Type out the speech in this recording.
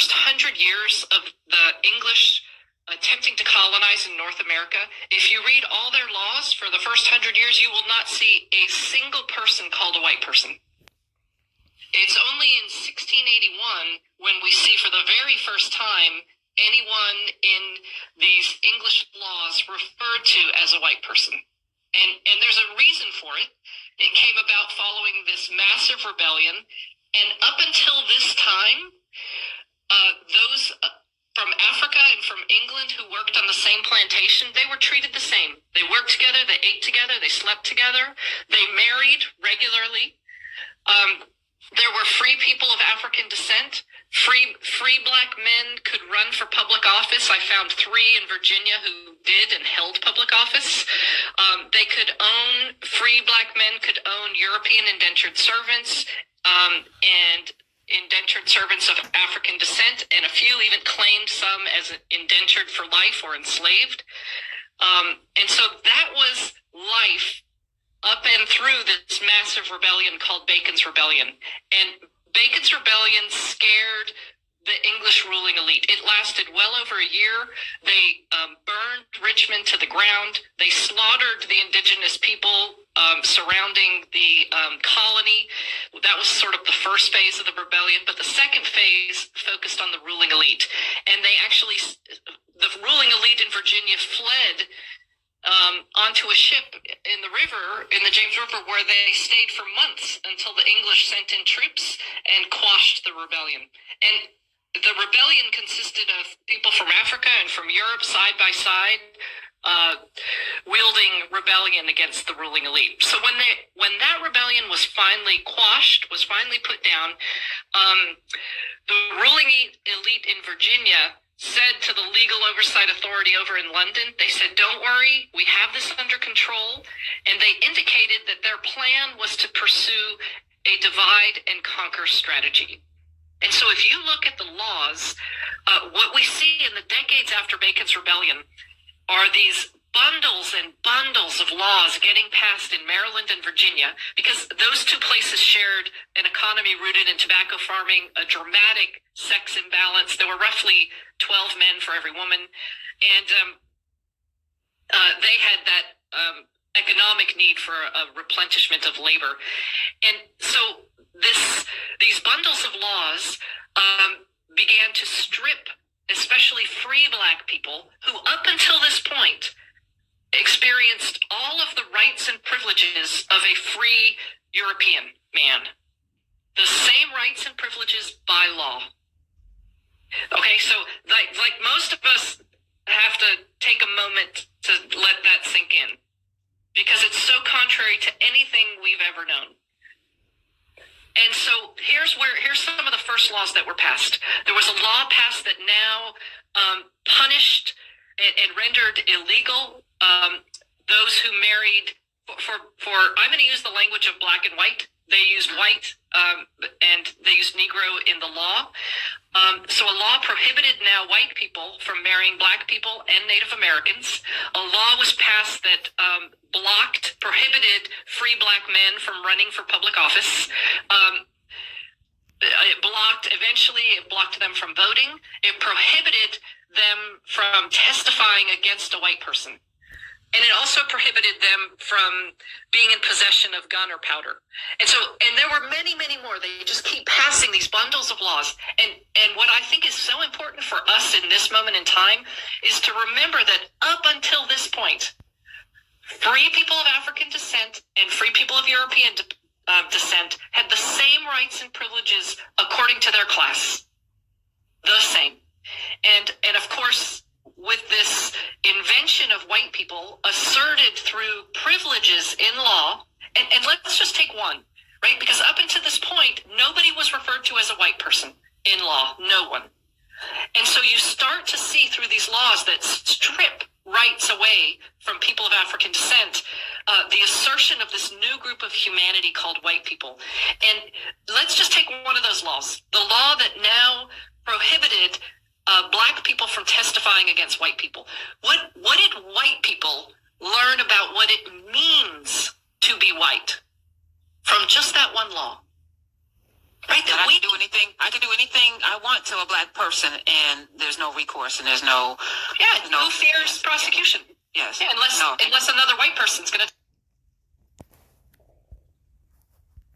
first 100 years of the English attempting to colonize in North America, if you read all their laws for the first 100 years, you will not see a single person called a white person. It's only in 1681 when we see for the very first time anyone in these English laws referred to as a white person. And there's a reason for it. It came about following this massive rebellion. And up until this time, those from Africa and from England who worked on the same plantation, they were treated the same. They worked together, they ate together, they slept together, they married regularly. There were free people of African descent. Free black men could run for public office. I found 3 in Virginia who did and held public office. Free black men could own European indentured servants and indentured servants of African descent, and a few even claimed some as indentured for life or enslaved. And so that was life up and through this massive rebellion called Bacon's Rebellion. And Bacon's Rebellion scared the English ruling elite. It lasted well over a year. They burned Richmond to the ground. They slaughtered the indigenous people surrounding the colony. That was sort of the first phase of the rebellion, but the second phase focused on the ruling elite. And the ruling elite in Virginia fled onto a ship in the river, in the James River, where they stayed for months until the English sent in troops and quashed the rebellion. And the rebellion consisted of people from Africa and from Europe side by side, wielding rebellion against the ruling elite. So when that rebellion was finally quashed, was finally put down, the ruling elite in Virginia said to the legal oversight authority over in London, they said, "Don't worry, we have this under control." And they indicated that their plan was to pursue a divide and conquer strategy. And so if you look at the laws, what we see in the decades after Bacon's Rebellion are these bundles and bundles of laws getting passed in Maryland and Virginia, because those two places shared an economy rooted in tobacco farming, a dramatic sex imbalance. There were roughly 12 men for every woman. And they had that economic need for a replenishment of labor. And so these bundles of laws began to strip especially free black people who up until this point experienced all of the rights and privileges of a free European man. The same rights and privileges by law. Okay, so like most of us have to take a moment to let that sink in, because it's so contrary to anything we've ever known. And so here's some of the first laws that were passed. There was a law passed that now punished and rendered illegal those who married for I'm going to use the language of black and white. They used white and they used Negro in the law. So a law prohibited now white people from marrying black people and Native Americans. A law was passed that prohibited free black men from running for public office. Eventually it blocked them from voting. It prohibited them from testifying against a white person. And it also prohibited them from being in possession of gun or powder. And there were many, many more. They just keep passing these bundles of laws. And what I think is so important for us in this moment in time is to remember that up until this point, free people of African descent and free people of European descent had the same rights and privileges according to their class. The same. And of course, with this invention of white people asserted through privileges in law, and let's just take one, right? Because up until this point, nobody was referred to as a white person in law, no one. And so you start to see through these laws that strip rights away from people of African descent, the assertion of this new group of humanity called white people. And let's just take one of those laws, the law that now prohibited black people from testifying against white people. What did white people learn about what it means to be white from just that one law? Right. And I can do anything I want to a black person, and there's no recourse, and there's no. Yeah. Who fears prosecution? Yes. Yeah. Unless another white person's going to